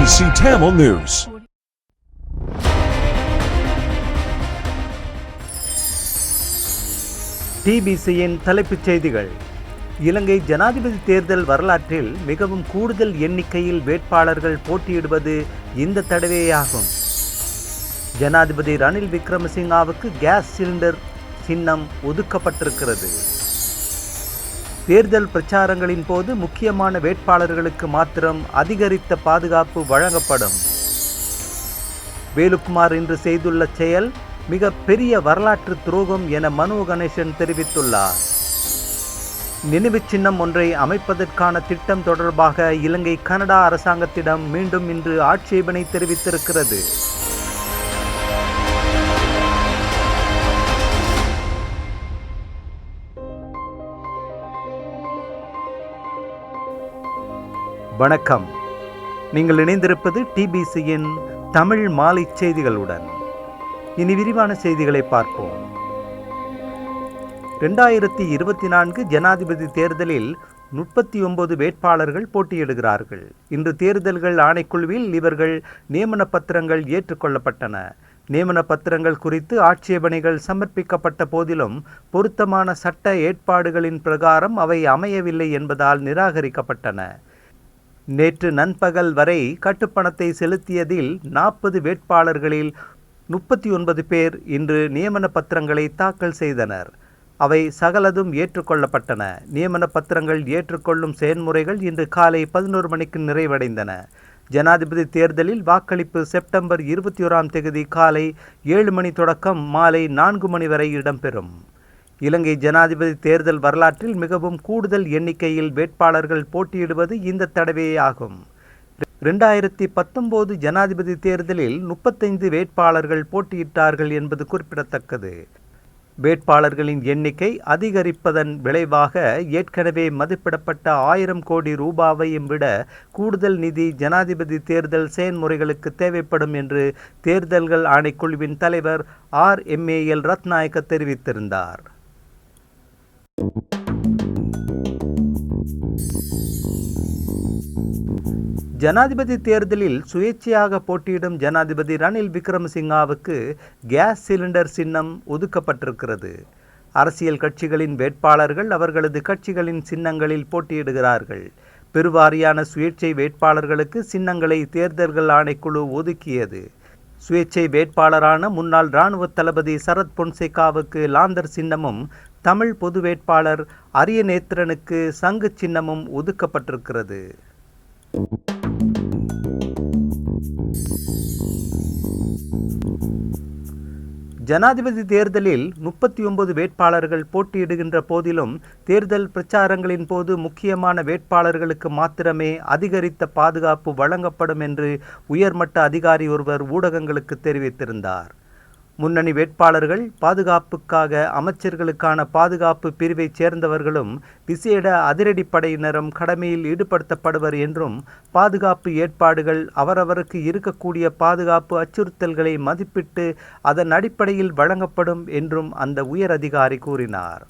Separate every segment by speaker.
Speaker 1: TBC Tamil News.
Speaker 2: டிபிசியின் தலைப்புச் செய்திகள். இலங்கை ஜனாதிபதி தேர்தல் வரலாற்றில் மிகவும் கூடுதல் எண்ணிக்கையில் வேட்பாளர்கள் போட்டியிடுவது இந்த தடவையாகும். ஜனாதிபதி ரணில் விக்ரமசிங்காவுக்கு கேஸ் சிலிண்டர் சின்னம் ஒதுக்கப்பட்டிருக்கிறது. தேர்தல் பிரச்சாரங்களின் போது முக்கியமான வேட்பாளர்களுக்கு மாத்திரம் அதிகரித்த பாதுகாப்பு வழங்கப்படும். வேலுக்குமார் இன்று செய்துள்ள செயல் மிக பெரிய வரலாற்று துரோகம் என மனோ கணேசன் தெரிவித்துள்ளார். நினைவு சின்னம் ஒன்றை அமைப்பதற்கான திட்டம் தொடர்பாக இலங்கை கனடா அரசாங்கத்திடம் மீண்டும் இன்று ஆட்சேபனை தெரிவித்திருக்கிறது. வணக்கம். நீங்கள் இணைந்திருப்பது டிபிசியின் தமிழ் மாலை செய்திகளுடன். இனி விரிவான செய்திகளை பார்ப்போம். 2024 ஜனாதிபதி தேர்தலில் 39 வேட்பாளர்கள் போட்டியிடுகிறார்கள். இன்று தேர்தல்கள் ஆணைக்குழுவில் இவர்கள் நியமன பத்திரங்கள் ஏற்றுக்கொள்ளப்பட்டன. நியமன பத்திரங்கள் குறித்து ஆட்சேபனைகள் சமர்ப்பிக்கப்பட்ட போதிலும் பொருத்தமான சட்ட ஏற்பாடுகளின் பிரகாரம் அவை அமையவில்லை என்பதால் நிராகரிக்கப்பட்டன. நேற்று நண்பகல் வரை கட்டுப்பணத்தை செலுத்தியதில் 40 வேட்பாளர்களில் 39 பேர் இன்று நியமன பத்திரங்களை தாக்கல் செய்தனர். அவை சகலதும் ஏற்றுக்கொள்ளப்பட்டன. நியமன பத்திரங்கள் ஏற்றுக்கொள்ளும் செயல்முறைகள் இன்று காலை 11 மணிக்கு நிறைவடைந்தன. ஜனாதிபதி தேர்தலில் வாக்களிப்பு செப்டம்பர் 21 காலை 7 மணி தொடக்கம் மாலை 4 மணி வரை இடம்பெறும். இலங்கை ஜனாதிபதி தேர்தல் வரலாற்றில் மிகவும் கூடுதல் எண்ணிக்கையில் வேட்பாளர்கள் போட்டியிடுவது இந்த தடவையாகும். 2019 ஜனாதிபதி தேர்தலில் 35 வேட்பாளர்கள் போட்டியிட்டார்கள் என்பது குறிப்பிடத்தக்கது. வேட்பாளர்களின் எண்ணிக்கை அதிகரிப்பதன் விளைவாக ஏற்கனவே மதிப்பிடப்பட்ட 1000 கோடி ரூபாவையும் விட கூடுதல் நிதி ஜனாதிபதி தேர்தல் செயல்முறைகளுக்கு தேவைப்படும் என்று தேர்தல்கள் ஆணைக்குழுவின் தலைவர் RMAL ரத்நாயக்க தெரிவித்திருந்தார். ஜனாதிபதி தேர்தலில் சுயேட்சையாக போட்டியிடும் ஜனாதிபதி ரணில் விக்ரமசிங்காவுக்கு கேஸ் சிலிண்டர் சின்னம் ஒதுக்கப்பட்டிருக்கிறது. அரசியல் கட்சிகளின் வேட்பாளர்கள் அவர்களது கட்சிகளின் சின்னங்களில் போட்டியிடுகிறார்கள். பெருவாரியான சுயேட்சை வேட்பாளர்களுக்கு சின்னங்களை தேர்தல்கள் ஆணைக்குழு ஒதுக்கியது. சுயேட்சை வேட்பாளரான முன்னாள் இராணுவ தளபதி சரத் பொன்சேகாவுக்கு லாந்தர் சின்னமும் தமிழ் பொது வேட்பாளர் அரியநேத்திரனுக்கு சங்கு சின்னமும் ஒதுக்கப்பட்டிருக்கிறது. ஜனாதிபதி தேர்தலில் 39 வேட்பாளர்கள் போட்டியிடுகின்ற போதிலும் தேர்தல் பிரச்சாரங்களின் போது முக்கியமான வேட்பாளர்களுக்கு மாத்திரமே அதிகரித்த பாதுகாப்பு வழங்கப்படும் என்று உயர்மட்ட அதிகாரி ஒருவர் ஊடகங்களுக்கு தெரிவித்திருந்தார். முன்னணி வேட்பாளர்கள் பாதுகாப்புக்காக அமைச்சர்களுக்கான பாதுகாப்பு பிரிவைச் சேர்ந்தவர்களும் விசேட அதிரடிப்படையினரும் கடமையில் ஈடுபடுத்தப்படுவர் என்றும் பாதுகாப்பு ஏற்பாடுகள் அவரவருக்கு இருக்கக்கூடிய பாதுகாப்பு அச்சுறுத்தல்களை மதிப்பிட்டு அதன் அடிப்படையில் வழங்கப்படும் என்றும் அந்த உயர் அதிகாரி கூறினார்.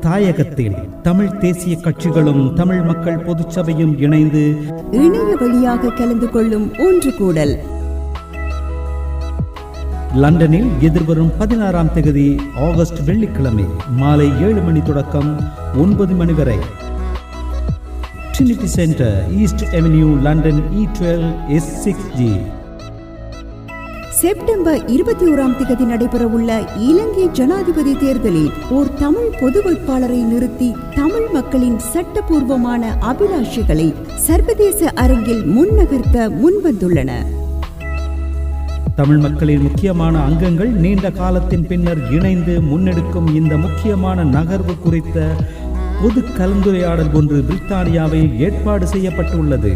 Speaker 3: தாயகத்தில் தமிழ் தேசிய கட்சிகளும் தமிழ் மக்கள் பொதுச்சபையும் இணைந்து
Speaker 4: இணைய வழியாக கலந்து கொள்ளும் ஒன்று கூடல்
Speaker 3: லண்டனில் எதிர்வரும் 16 ஆகஸ்ட் வெள்ளிக்கிழமை மாலை 7 மணி தொடக்கம் 9 மணி வரை Trinity Centre, East Avenue, London E12 S6G.
Speaker 4: September 21 நடைபெறவுள்ள இலங்கை ஜனாதிபதி தேர்தலில் ஓர் தமிழ் பொது வேட்பாளரை நிறுத்தி தமிழ் மக்களின் சட்டபூர்வமான அபிலாஷைகளை சர்வதேச அரங்கில் முன்னகர்த்த முன்வந்துள்ளன.
Speaker 3: தமிழ் மக்களின் முக்கியமான அங்கங்கள் நீண்ட காலத்தின் பின்னர் இணைந்து முன்னெடுக்கும் இந்த முக்கியமான நகர்வு குறித்த பொது கலந்துரையாடல் ஒன்று பிரித்தானியாவில் ஏற்பாடு செய்யப்பட்டுள்ளது.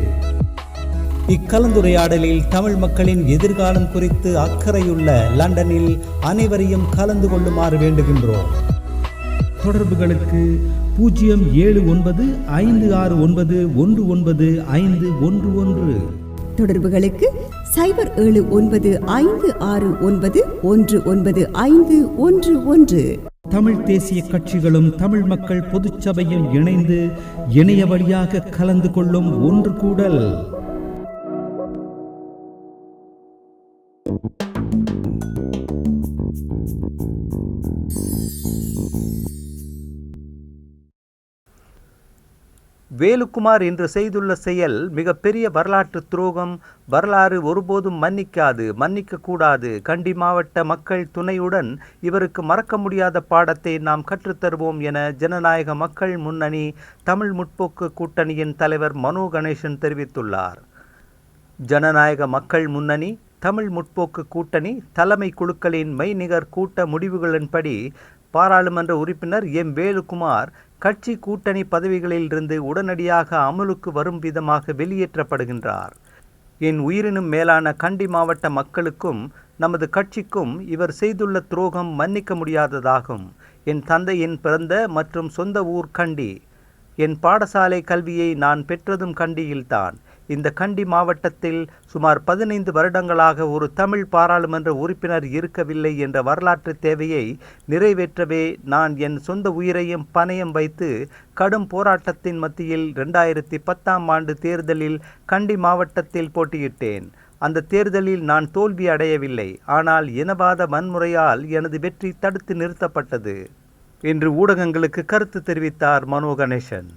Speaker 3: இக்கலந்துரையாடலில் தமிழ் மக்களின் எதிர்காலம் குறித்து அக்கறையுள்ள லண்டனில் அனைவரையும் கலந்து கொள்ளுமாறு வேண்டுகின்றோம். தொடர்புகளுக்கு 0795691911.
Speaker 4: தொடர்புகளுக்கு 0715691911.
Speaker 3: தமிழ் தேசிய கட்சிகளும் தமிழ் மக்கள் பொதுச்சபையும் இணைந்து இணைய வழியாக கலந்து கொள்ளும் ஒன்று கூடல்.
Speaker 2: வேலுக்குமார் இன்று செய்துள்ள செயல் மிகப்பெரிய வரலாற்று துரோகம். வரலாறு ஒருபோதும் மன்னிக்க கூடாது. கண்டி மாவட்ட மக்கள் துணையுடன் இவருக்கு மறக்க முடியாத பாடத்தை நாம் கற்றுத்தருவோம் என ஜனநாயக மக்கள் முன்னணி தமிழ் முற்போக்கு கூட்டணியின் தலைவர் மனோ கணேசன் தெரிவித்துள்ளார். ஜனநாயக மக்கள் முன்னணி தமிழ் முற்போக்கு கூட்டணி தலைமை குழுக்களின் மெய்நிகர் கூட்ட முடிவுகளின்படி பாராளுமன்ற உறுப்பினர் எம் வேலுக்குமார் கட்சி கூட்டணி பதவிகளில் இருந்து உடனடியாக அமலுக்கு வரும் விதமாக வெளியேற்றப்படுகின்றார். என் உயிரினும் மேலான கண்டி மாவட்ட மக்களுக்கும் நமது கட்சிக்கும் இவர் செய்துள்ள துரோகம் மன்னிக்க முடியாததாகும். என் தந்தையின் பிறந்த மற்றும் சொந்த ஊர் கண்டி. என் பாடசாலை கல்வியை நான் பெற்றதும் கண்டியில்தான். இந்த கண்டி மாவட்டத்தில் சுமார் 15 வருடங்களாக ஒரு தமிழ் பாராளுமன்ற உறுப்பினர் இருக்கவில்லை என்ற வரலாற்று தேவையை நிறைவேற்றவே நான் என் சொந்த உயிரையும் பணயம் வைத்து கடும் போராட்டத்தின் மத்தியில் 2010ஆம் ஆண்டு தேர்தலில் கண்டி மாவட்டத்தில் போட்டியிட்டேன். அந்த தேர்தலில் நான் தோல்வி அடையவில்லை. ஆனால் இனவாத வன்முறையால் எனது வெற்றி தடுத்து நிறுத்தப்பட்டது என்று ஊடகங்களுக்கு கருத்து தெரிவித்தார் மனோ கணேசன்.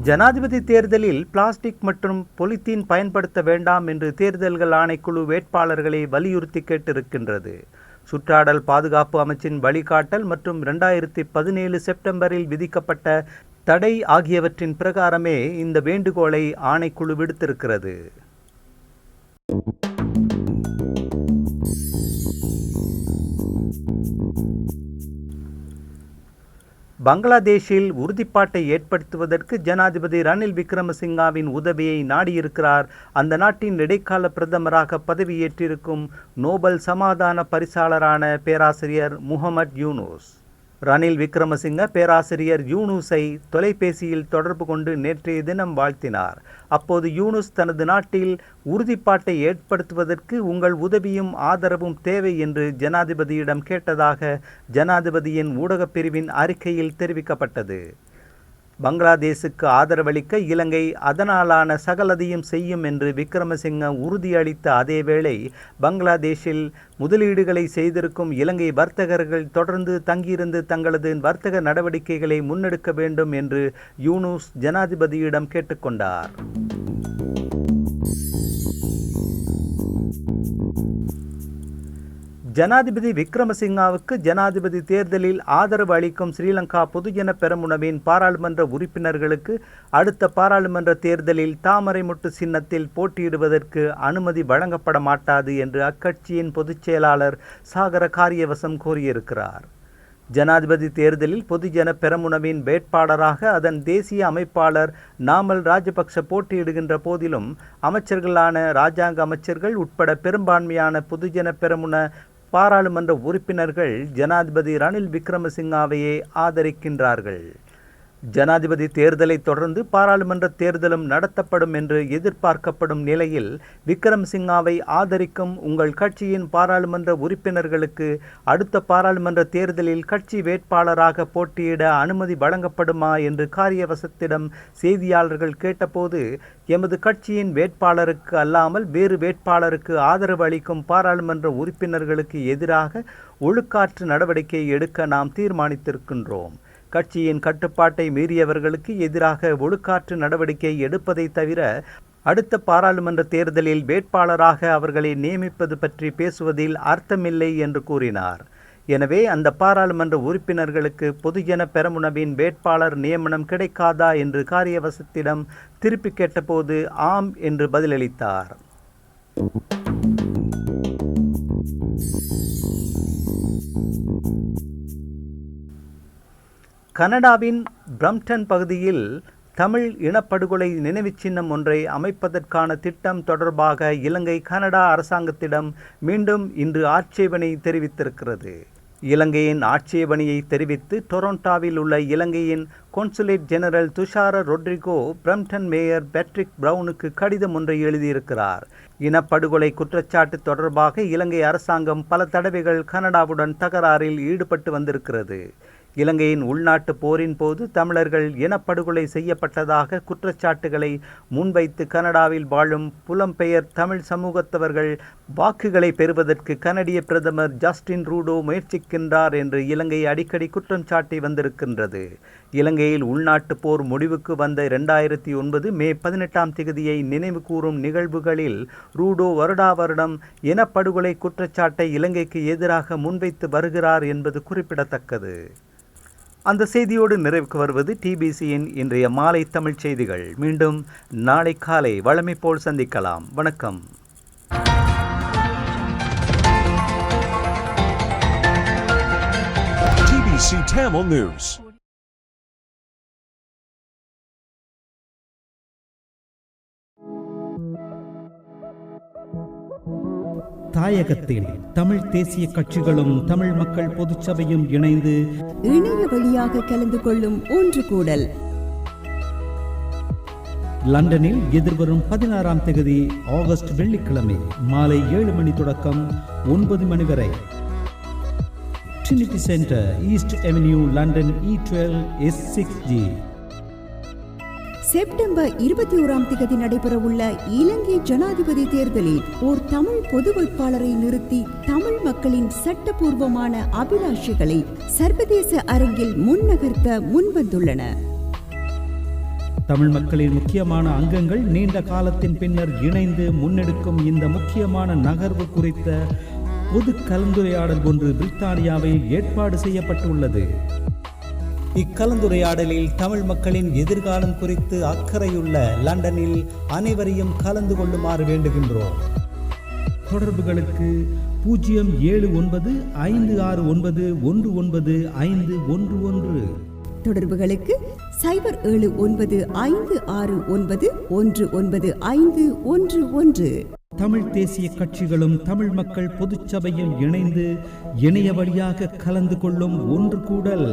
Speaker 2: ஜனாதிபதி தேர்தலில் பிளாஸ்டிக் மற்றும் பொலித்தீன் பயன்படுத்த வேண்டாம் என்று தேர்தல்கள் ஆணைக்குழு வேட்பாளர்களை வலியுறுத்தி கேட்டிருக்கின்றது. சுற்றாடல் பாதுகாப்பு அமைச்சின் வழிகாட்டல் மற்றும் 2017 செப்டம்பரில் விதிக்கப்பட்ட தடை ஆகியவற்றின் பிரகாரமே இந்த வேண்டுகோளை ஆணைக்குழு விடுத்திருக்கிறது. பங்களாதேஷில் உறுதிப்பாட்டை ஏற்படுத்துவதற்கு ஜனாதிபதி ரணில் விக்ரமசிங்காவின் உதவியை நாடியிருக்கிறார் அந்த நாட்டின் இடைக்கால பிரதமராக பதவியேற்றிருக்கும் நோபல் சமாதான பரிசாளரான பேராசிரியர் முகமது யூனூஸ். ரணில் விக்ரமசிங்க பேராசிரியர் யூனூஸை தொலைபேசியில் தொடர்பு கொண்டு நேற்றைய தினம் வாழ்த்தினார். அப்போது யூனூஸ் தனது நாட்டில் உறுதிப்பாட்டை ஏற்படுத்துவதற்கு உங்கள் உதவியும் ஆதரவும் தேவை என்று ஜனாதிபதியிடம் கேட்டதாக ஜனாதிபதியின் ஊடகப் பிரிவின் அறிக்கையில் தெரிவிக்கப்பட்டது. பங்களாதேசுக்கு ஆதரவளிக்க இலங்கை அதனாலான சகலதையும் செய்யும் என்று விக்ரமசிங்க உறுதியளித்த அதேவேளை பங்களாதேஷில் முதலீடுகளை செய்திருக்கும் இலங்கை வர்த்தகர்கள் தொடர்ந்து தங்கியிருந்து தங்களது வர்த்தக நடவடிக்கைகளை முன்னெடுக்க வேண்டும் என்று யூனூஸ் ஜனாதிபதியிடம் கேட்டுக்கொண்டார். ஜனாதிபதி விக்ரமசிங்காவுக்கு ஜனாதிபதி தேர்தலில் ஆதரவு அளிக்கும் ஸ்ரீலங்கா பொதுஜன பெரமுனவின் பாராளுமன்ற உறுப்பினர்களுக்கு அடுத்த பாராளுமன்ற தேர்தலில் தாமரைமுட்டு சின்னத்தில் போட்டியிடுவதற்கு அனுமதி வழங்கப்பட மாட்டாது என்று அக்கட்சியின் பொதுச் செயலாளர் சாகர காரியவசம் கூறியிருக்கிறார். ஜனாதிபதி தேர்தலில் பொதுஜன பெரமுனவின் வேட்பாளராக அதன் தேசிய அமைப்பாளர் நாமல் ராஜபக்ஷ போட்டியிடுகின்ற போதிலும் அமைச்சர்களான இராஜாங்க அமைச்சர்கள் உட்பட பெரும்பான்மையான பொதுஜன பெரமுன பாராளுமன்ற உறுப்பினர்கள் ஜனாதிபதி ரணில் விக்ரமசிங்காவையே ஆதரிக்கின்றார்கள். ஜனாதிபதி தேர்தலை தொடர்ந்து பாராளுமன்ற தேர்தலும் நடத்தப்படும் என்று எதிர்பார்க்கப்படும் நிலையில் விக்ரமசிங்காவை ஆதரிக்கும் உங்கள் கட்சியின் பாராளுமன்ற உறுப்பினர்களுக்கு அடுத்த பாராளுமன்ற தேர்தலில் கட்சி வேட்பாளராக போட்டியிட அனுமதி வழங்கப்படுமா என்று காரியவசத்திடம் செய்தியாளர்கள் கேட்டபோது, எமது கட்சியின் வேட்பாளருக்கு அல்லாமல் வேறு வேட்பாளருக்கு ஆதரவு அளிக்கும் பாராளுமன்ற உறுப்பினர்களுக்கு எதிராக ஒழுக்காற்று நடவடிக்கை எடுக்க நாம் தீர்மானித்திருக்கின்றோம். கட்சியின் கட்டுப்பாட்டை மீறியவர்களுக்கு எதிராக ஒழுக்காற்று நடவடிக்கை எடுப்பதை தவிர அடுத்த பாராளுமன்ற தேர்தலில் வேட்பாளராக அவர்களை நியமிப்பது பற்றி பேசுவதில் அர்த்தமில்லை என்று கூறினார். எனவே அந்த பாராளுமன்ற உறுப்பினர்களுக்கு பொதுஜன பெரமுனவின் வேட்பாளர் நியமனம் கிடைக்காதா என்று காரியவசத்திடம் திருப்பி கேட்டபோது ஆம் என்று பதிலளித்தார். கனடாவின் பிரம்டன் பகுதியில் தமிழ் இனப்படுகொலை நினைவுச் சின்னம் ஒன்றை அமைப்பதற்கான திட்டம் தொடர்பாக இலங்கை கனடா அரசாங்கத்திடம் மீண்டும் இன்று ஆட்சேபனை தெரிவித்திருக்கிறது. இலங்கையின் ஆட்சேபனையை தெரிவித்து டொரண்டோவில் உள்ள இலங்கையின் consulate general Tushara Rodrigo Brampton mayor Patrick பிரவுனுக்கு கடிதம் ஒன்றை எழுதியிருக்கிறார். இனப்படுகொலை குற்றச்சாட்டு தொடர்பாக இலங்கை அரசாங்கம் பல தடவைகள் கனடாவுடன் தகராறில் ஈடுபட்டு வந்திருக்கிறது. இலங்கையின் உள்நாட்டு போரின் போது தமிழர்கள் இனப்படுகொலை செய்யப்பட்டதாக குற்றச்சாட்டுகளை முன்வைத்து கனடாவில் வாழும் புலம்பெயர் தமிழ் சமூகத்தவர்கள் வாக்குகளை பெறுவதற்கு கனடிய பிரதமர் ஜஸ்டின் ட்ரூடோ முயற்சிக்கின்றார் என்று இலங்கை அடிக்கடி குற்றம் சாட்டி வந்திருக்கின்றது. இலங்கையில் உள்நாட்டு போர் முடிவுக்கு வந்த 2009 மே 18 நினைவு கூறும் நிகழ்வுகளில் ரூடோ வருடா வருடம் இனப்படுகொலை குற்றச்சாட்டை இலங்கைக்கு எதிராக முன்வைத்து வருகிறார் என்பது குறிப்பிடத்தக்கது. அந்த செய்தியோடு நிறைவுக்கு வருவது டிபிசியின் இன்றைய மாலை தமிழ் செய்திகள். மீண்டும் நாளை காலை வழமை போல் சந்திக்கலாம். வணக்கம்.
Speaker 1: TBC Tamil News.
Speaker 3: தாயகத்தில் தமிழ் தேசிய கட்சிகளும் தமிழ் மக்கள் பொதுச்சபையும் இணைந்து
Speaker 4: இணைய வழியாக கலந்து கொள்ளும் ஒன்று கூடல்
Speaker 3: லண்டனில் எதிர்வரும் 16 ஆகஸ்ட் வெள்ளிக்கிழமை மாலை 7 மணி தொடக்கம் 9 மணி வரை Trinity Centre, East Avenue, London E12 S6G.
Speaker 4: September 21 நடைபெறவுள்ள இலங்கை ஜனாதிபதி தேர்தலில் ஓர் தமிழ் பொது வேட்பாளரை நிறுத்தி தமிழ் மக்களின் சட்டபூர்வமான அபிலாஷைகளை சர்வதேச அரங்கில் முன்னகர்த்த முன்வந்துள்ளன.
Speaker 3: தமிழ் மக்களின் முக்கியமான அங்கங்கள் நீண்ட காலத்தின் பின்னர் இணைந்து முன்னெடுக்கும் இந்த முக்கியமான நகர்வு குறித்த பொது கலந்துரையாடல் ஒன்று பிரித்தானியாவில் ஏற்பாடு செய்யப்பட்டுள்ளது. இக்கலந்துரையாடலில் தமிழ் மக்களின் எதிர்காலம் குறித்து அக்கறையுள்ள லண்டனில் அனைவரையும் கலந்து கொள்ளுமாறு வேண்டுகின்றோம். தொடர்புகளுக்கு 07956919511.
Speaker 4: தொடர்புகளுக்கு 07569199511.
Speaker 3: தமிழ் தேசிய கட்சிகளும் தமிழ் மக்கள் பொதுச்சபையும் இணைந்து இணைய வழியாக கலந்து கொள்ளும் ஒன்று கூடல்.